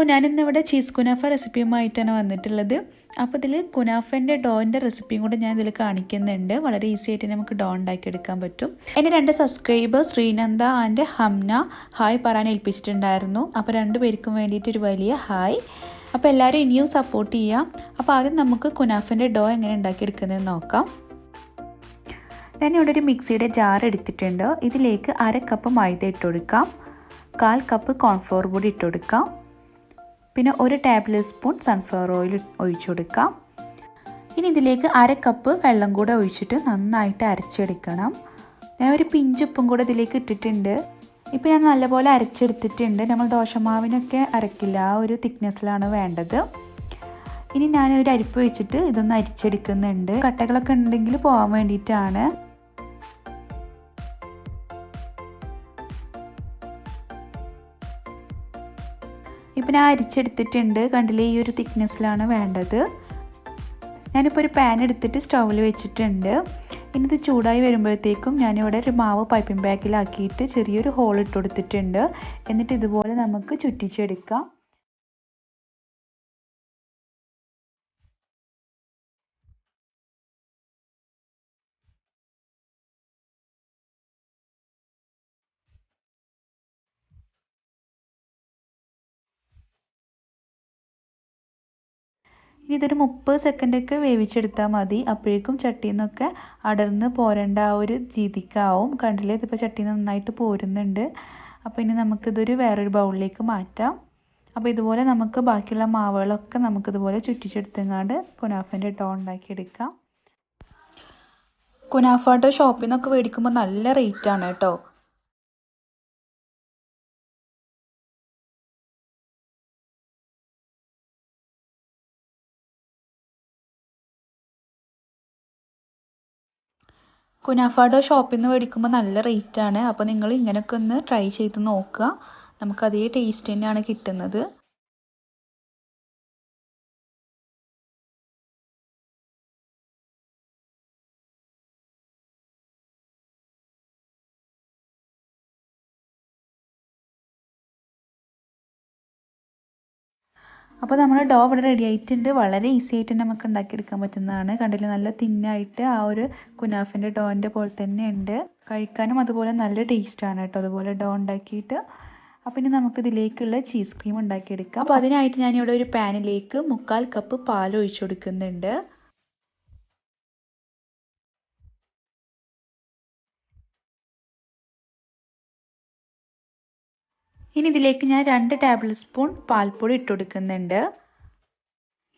ഞാനിന്നിവിടെ ചീസ് കുനാഫ റെസിപ്പിയുമായിട്ടാണ് വന്നിട്ടുള്ളത്. അപ്പോൾ ഇതിൽ കുനാഫൻ്റെ ഡോൻ്റെ റെസിപ്പിയും കൂടെ ഞാൻ ഇതിൽ കാണിക്കുന്നുണ്ട്. വളരെ ഈസി ആയിട്ട് നമുക്ക് ഡോ ഉണ്ടാക്കിയെടുക്കാൻ പറ്റും. എൻ്റെ 2 subscribers Sreenanda and Hamna hi പറയാൻ ഏൽപ്പിച്ചിട്ടുണ്ടായിരുന്നു. അപ്പോൾ 2 പേർക്കും വേണ്ടിയിട്ട് ഒരു വലിയ ഹായ്. അപ്പോൾ എല്ലാവരും ഇനിയും സപ്പോർട്ട് ചെയ്യാം. അപ്പോൾ ആദ്യം നമുക്ക് കുനാഫൻ്റെ ഡോ എങ്ങനെ ഉണ്ടാക്കിയെടുക്കുന്നതെന്ന് നോക്കാം. ഞാനിവിടെ ഒരു മിക്സിയുടെ ജാർ എടുത്തിട്ടുണ്ട്. ഇതിലേക്ക് 1/2 കപ്പ് മൈദ ഇട്ട് കൊടുക്കാം. 1/4 കപ്പ് കോൺഫ്ലോർ പൊടി ഇട്ട് കൊടുക്കാം. പിന്നെ 1 ടേബിൾ സ്പൂൺ സൺഫ്ലവർ ഓയിൽ ഒഴിച്ചു കൊടുക്കാം. ഇനി ഇതിലേക്ക് 1/2 കപ്പ് വെള്ളം കൂടെ ഒഴിച്ചിട്ട് നന്നായിട്ട് അരച്ചെടുക്കണം. ഞാൻ ഒരു പിഞ്ച് ഉപ്പും കൂടെ ഇതിലേക്ക് ഇട്ടിട്ടുണ്ട്. ഇപ്പോൾ ഞാൻ നല്ലപോലെ അരച്ചെടുത്തിട്ടുണ്ട്. നമ്മൾ ദോശമാവിനൊക്കെ അരക്കില്ല, ആ ഒരു തിക്നെസ്സിലാണ് വേണ്ടത്. ഇനി ഞാനൊരു അരിപ്പ് വെച്ചിട്ട് ഇതൊന്ന് അരിച്ചെടുക്കുന്നുണ്ട്. കട്ടകളൊക്കെ ഉണ്ടെങ്കിൽ പോകാൻ വേണ്ടിയിട്ടാണ്. ഇപ്പം ഞാൻ അരിച്ചെടുത്തിട്ടുണ്ട്. കണ്ടില്ലേ, ഈ ഒരു തിക്നെസ്സിലാണ് വേണ്ടത്. ഞാനിപ്പോൾ ഒരു പാൻ എടുത്തിട്ട് സ്റ്റൗവിൽ വെച്ചിട്ടുണ്ട്. ഇനി ഇത് ചൂടായി വരുമ്പോഴത്തേക്കും ഞാനിവിടെ ഒരു മാവ് പൈപ്പിംഗ് ബാഗിലാക്കിയിട്ട് ചെറിയൊരു ഹോൾ ഇട്ട് കൊടുത്തിട്ടുണ്ട്. എന്നിട്ട് ഇതുപോലെ നമുക്ക് ചുറ്റിച്ചെടുക്കാം. ഇനി ഇതൊരു 30 സെക്കൻഡൊക്കെ വേവിച്ചെടുത്താൽ മതി. അപ്പോഴേക്കും ചട്ടിയിൽ നിന്നൊക്കെ അടർന്ന് പോരേണ്ട ആ ഒരു രീതിക്കാവും. കണ്ടില്ലേ, ഇതിപ്പോൾ ചട്ടിയിൽ നിന്ന് നന്നായിട്ട് പോരുന്നുണ്ട്. അപ്പോൾ ഇനി നമുക്കിതൊരു വേറൊരു ബൗളിലേക്ക് മാറ്റാം. അപ്പോൾ ഇതുപോലെ നമുക്ക് ബാക്കിയുള്ള മാവുകളൊക്കെ നമുക്കിതുപോലെ ചുറ്റിച്ചെടുത്തെങ്ങാണ്ട് കുനാഫൻ്റെ ഡോ ഉണ്ടാക്കിയെടുക്കാം. കുനാഫ ഡോ ഷോപ്പിൽ നിന്നൊക്കെ മേടിക്കുമ്പോൾ നല്ല റേറ്റാണ് കേട്ടോ. കുനാഫ ഡോ ഷോപ്പിൽ നിന്ന് മേടിക്കുമ്പോൾ നല്ല റേറ്റാണ്. അപ്പോൾ നിങ്ങൾ ഇങ്ങനെയൊക്കെ ഒന്ന് ട്രൈ ചെയ്ത് നോക്കുക. നമുക്ക് അതേ ടേസ്റ്റ് തന്നെയാണ് കിട്ടുന്നത്. അപ്പോൾ നമ്മുടെ ഡോ ഇവിടെ റെഡി ആയിട്ടുണ്ട്. വളരെ ഈസി ആയിട്ട് നമുക്ക് ഉണ്ടാക്കിയെടുക്കാൻ പറ്റുന്നതാണ്. കണ്ടില്ലേ, നല്ല തിന്നായിട്ട് ആ ഒരു കുനാഫിൻ്റെ ഡോൻ്റെ പോലെ തന്നെ ഉണ്ട്. കഴിക്കാനും അതുപോലെ നല്ല ടേസ്റ്റാണ് കേട്ടോ, അതുപോലെ ഡോ ഉണ്ടാക്കിയിട്ട്. അപ്പോൾ ഇനി നമുക്കിതിലേക്കുള്ള ചീസ് ക്രീം ഉണ്ടാക്കിയെടുക്കാം. അപ്പോൾ അതിനായിട്ട് ഞാനിവിടെ ഒരു പാനിലേക്ക് 1/4 കപ്പ് പാൽ ഒഴിച്ചു കൊടുക്കുന്നുണ്ട്. ഇനി ഇതിലേക്ക് ഞാൻ 2 ടേബിൾ സ്പൂൺ പാൽപ്പൊടി ഇട്ട് കൊടുക്കുന്നുണ്ട്.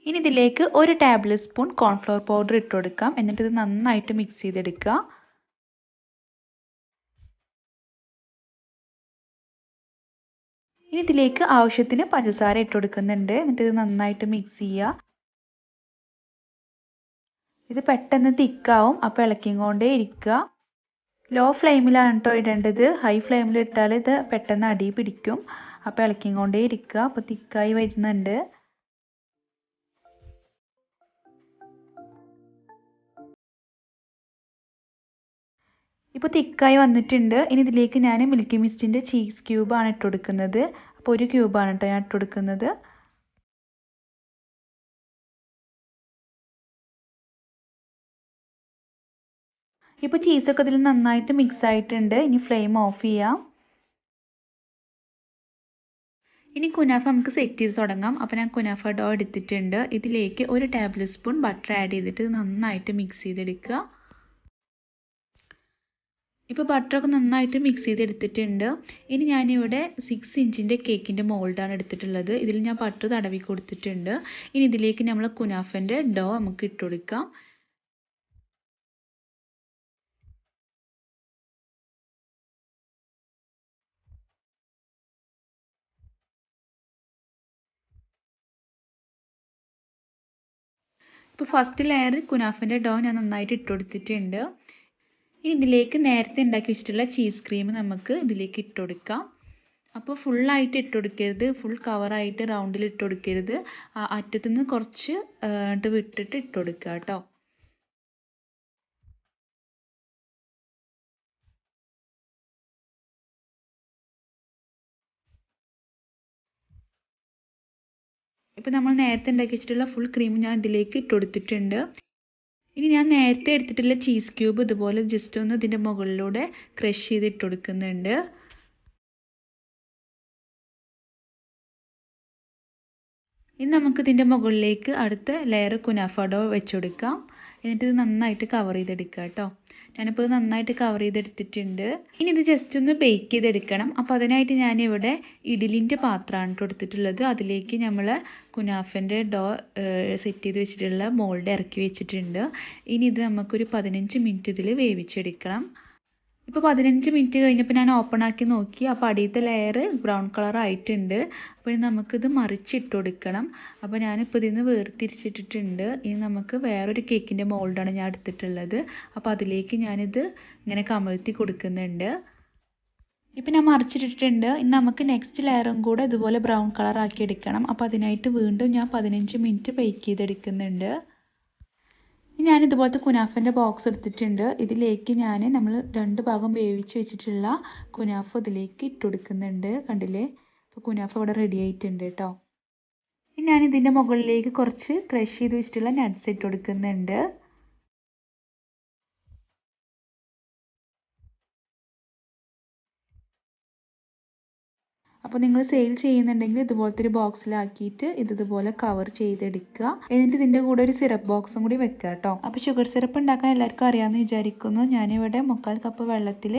ഇനി ഇതിലേക്ക് 1 ടേബിൾ സ്പൂൺ കോൺഫ്ലവർ പൗഡർ ഇട്ട് കൊടുക്കാം. എന്നിട്ട് ഇത് നന്നായിട്ട് മിക്സ് ചെയ്തെടുക്കുക. ഇനി ഇതിലേക്ക് ആവശ്യത്തിന് പഞ്ചസാര ഇട്ട് കൊടുക്കുന്നുണ്ട്. എന്നിട്ട് ഇത് നന്നായിട്ട് മിക്സ് ചെയ്യുക. ഇത് പെട്ടെന്ന് തിക്കാവും, അപ്പോൾ ഇളക്കിക്കൊണ്ടേ ഇരിക്കുക. ലോ ഫ്ലെയിമിലാണ് കേട്ടോ ഇടേണ്ടത്. ഹൈ ഫ്ലെയിമിൽ ഇട്ടാൽ ഇത് പെട്ടെന്ന് അടി പിടിക്കും. അപ്പോൾ ഇളക്കിക്കൊണ്ടേ ഇരിക്കുക. അപ്പോൾ തിക്കായി വരുന്നുണ്ട്. ഇപ്പോൾ തിക്കായി വന്നിട്ടുണ്ട്. ഇനി ഇതിലേക്ക് ഞാൻ മിൽക്കി മിസ്റ്റിൻ്റെ ചീസ് ക്യൂബാണ് ഇട്ട് കൊടുക്കുന്നത്. അപ്പോൾ 1 ക്യൂബാണ് കേട്ടോ ഞാൻ ഇട്ട് കൊടുക്കുന്നത്. ഇപ്പോൾ ചീസൊക്കെ ഇതിൽ നന്നായിട്ട് മിക്സ് ആയിട്ടുണ്ട്. ഇനി ഫ്ലെയിം ഓഫ് ചെയ്യാം. ഇനി കുനാഫ നമുക്ക് സെറ്റ് ചെയ്ത് തുടങ്ങാം. അപ്പോൾ ഞാൻ കുനാഫ ഡോ എടുത്തിട്ടുണ്ട്. ഇതിലേക്ക് 1 ടേബിൾ സ്പൂൺ ബട്ടർ ആഡ് ചെയ്തിട്ട് നന്നായിട്ട് മിക്സ് ചെയ്തെടുക്കുക. ഇപ്പോൾ ബട്ടറൊക്കെ നന്നായിട്ട് മിക്സ് ചെയ്തെടുത്തിട്ടുണ്ട്. ഇനി ഞാനിവിടെ 6 ഇഞ്ചിൻ്റെ കേക്കിൻ്റെ മോൾഡാണ് എടുത്തിട്ടുള്ളത്. ഇതിൽ ഞാൻ ബട്ടർ തടവി കൊടുത്തിട്ടുണ്ട്. ഇനി ഇതിലേക്ക് നമ്മൾ കുനാഫൻ്റെ ഡോ നമുക്ക് ഇട്ട് കൊടുക്കാം. ഇപ്പോൾ ഫസ്റ്റ് ലെയർ കുനാഫൻ്റെ ഡോ ഞാൻ നന്നായിട്ട് ഇട്ട് കൊടുത്തിട്ടുണ്ട്. ഇനി ഇതിലേക്ക് നേരത്തെ ഉണ്ടാക്കി വെച്ചിട്ടുള്ള ചീസ് ക്രീം നമുക്ക് ഇതിലേക്ക് ഇട്ട് കൊടുക്കാം. അപ്പോൾ ഫുള്ളായിട്ട് ഇട്ട് കൊടുക്കരുത്, ഫുൾ കവറായിട്ട് റൗണ്ടിൽ ഇട്ട് കൊടുക്കരുത്. അറ്റത്തുനിന്ന് കുറച്ച് വിട്ടിട്ട് ഇട്ട് കൊടുക്കുക കേട്ടോ. അപ്പോൾ നമ്മൾ നേരത്തെ ഉണ്ടാക്കി വെച്ചിട്ടുള്ള ഫുൾ ക്രീം ഞാൻ ഇതിലേക്ക് ഇട്ട് കൊടുത്തിട്ടുണ്ട്. ഇനി ഞാൻ നേരത്തെ എടുത്തിട്ടുള്ള ചീസ് ക്യൂബ് ഇതുപോലെ ജസ്റ്റ് ഒന്ന് ഇതിൻ്റെ മുകളിലൂടെ ക്രഷ് ചെയ്ത് ഇട്ട് കൊടുക്കുന്നുണ്ട്. ഇനി നമുക്ക് ഇതിൻ്റെ മുകളിലേക്ക് അടുത്ത ലെയർ കുനാഫ ഡോ വെച്ച് കൊടുക്കാം. എന്നിട്ട് ഇത് നന്നായിട്ട് കവർ ചെയ്തെടുക്കുക കേട്ടോ. ഞാനിപ്പോൾ ഇത് നന്നായിട്ട് കവർ ചെയ്തെടുത്തിട്ടുണ്ട്. ഇനി ഇത് ജസ്റ്റ് ഒന്ന് ബേക്ക് ചെയ്തെടുക്കണം. അപ്പോൾ അതിനായിട്ട് ഞാനിവിടെ ഇഡ്ഡലിൻ്റെ പാത്രമാണ് എടുത്തിട്ടുള്ളത്. അതിലേക്ക് നമ്മൾ കുനാഫൻ്റെ ഡോ സെറ്റ് ചെയ്ത് വെച്ചിട്ടുള്ള മോൾഡ് ഇറക്കി വെച്ചിട്ടുണ്ട്. ഇനി ഇത് നമുക്കൊരു 15 മിനിറ്റ് ഇതിൽ വേവിച്ചെടുക്കണം. ഇപ്പോൾ 15 മിനിറ്റ് കഴിഞ്ഞപ്പോൾ ഞാൻ ഓപ്പൺ ആക്കി നോക്കി. അപ്പോൾ അടിയത്തെ ലെയർ ബ്രൗൺ കളർ ആയിട്ടുണ്ട്. അപ്പോൾ ഇനി നമുക്കിത് മറിച്ചിട്ട് കൊടുക്കണം. അപ്പോൾ ഞാനിപ്പോൾ ഇതിൽ നിന്ന് വേർതിരിച്ചിട്ടിട്ടുണ്ട്. ഇനി നമുക്ക് വേറൊരു കേക്കിൻ്റെ മോൾഡാണ് ഞാൻ എടുത്തിട്ടുള്ളത്. അപ്പോൾ അതിലേക്ക് ഞാനിത് ഇങ്ങനെ കമഴ്ത്തി കൊടുക്കുന്നുണ്ട്. ഇപ്പം ഞാൻ മറിച്ചിട്ടിട്ടുണ്ട്. ഇനി നമുക്ക് നെക്സ്റ്റ് ലെയറും കൂടെ ഇതുപോലെ ബ്രൗൺ കളർ ആക്കി എടുക്കണം. അപ്പോൾ അതിനായിട്ട് വീണ്ടും ഞാൻ 15 മിനിറ്റ് ബേക്ക് ചെയ്തെടുക്കുന്നുണ്ട്. ഇനി ഞാൻ ഇതുപോലത്തെ കുനാഫൻ്റെ ബോക്സ് എടുത്തിട്ടുണ്ട്. ഇതിലേക്ക് നമ്മൾ 2 ഭാഗം വേവിച്ച് വെച്ചിട്ടുള്ള കുനാഫ ഇതിലേക്ക് ഇട്ട് കൊടുക്കുന്നുണ്ട്. കണ്ടില്ലേ? അപ്പോൾ കുനാഫ ഇവിടെ റെഡി ആയിട്ടുണ്ട് കേട്ടോ. ഇനി ഞാൻ ഇതിൻ്റെ മുകളിലേക്ക് കുറച്ച് ക്രഷ് ചെയ്ത് വെച്ചിട്ടുള്ള നട്ട്സ് ഇട്ട് കൊടുക്കുന്നുണ്ട്. അപ്പോൾ നിങ്ങൾ സെയിൽ ചെയ്യുന്നുണ്ടെങ്കിൽ ഇതുപോലത്തെ ഒരു ബോക്സിലാക്കിയിട്ട് ഇതുപോലെ കവർ ചെയ്തെടുക്കുക. എന്നിട്ട് ഇതിൻ്റെ കൂടെ ഒരു സിറപ്പ് ബോക്സും കൂടി വെക്കുക കേട്ടോ. അപ്പോൾ ഷുഗർ സിറപ്പ് ഉണ്ടാക്കാൻ എല്ലാവർക്കും അറിയാമെന്ന് വിചാരിക്കുന്നു. ഞാനിവിടെ 3/4 കപ്പ് വെള്ളത്തിൽ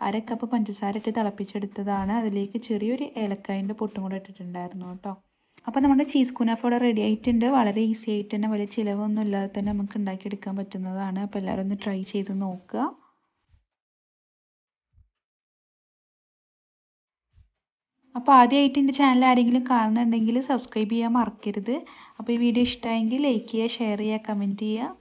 1/2 കപ്പ് പഞ്ചസാര ഇട്ട് തിളപ്പിച്ചെടുത്തതാണ്. അതിലേക്ക് ചെറിയൊരു ഏലക്കായൻ്റെ പൊട്ടും കൂടെ ഇട്ടിട്ടുണ്ടായിരുന്നു കേട്ടോ. അപ്പോൾ നമ്മുടെ ചീസ് കുനാഫ ഇവിടെ റെഡി ആയിട്ടുണ്ട്. വളരെ ഈസി ആയിട്ട് തന്നെ വലിയ ചിലവൊന്നും ഇല്ലാതെ തന്നെ നമുക്ക് ഉണ്ടാക്കിയെടുക്കാൻ പറ്റുന്നതാണ്. അപ്പോൾ എല്ലാവരും ഒന്ന് ട്രൈ ചെയ്ത് നോക്കുക. അപ്പോൾ ആദ്യമായിട്ട് എൻ്റെ ചാനൽ ആരെങ്കിലും കാണുന്നുണ്ടെങ്കിൽ സബ്സ്ക്രൈബ് ചെയ്യാൻ മറക്കരുത്. അപ്പോൾ ഈ വീഡിയോ ഇഷ്ടമായെങ്കിൽ ലൈക്ക് ചെയ്യുക, ഷെയർ ചെയ്യുക, കമൻറ്റ് ചെയ്യുക.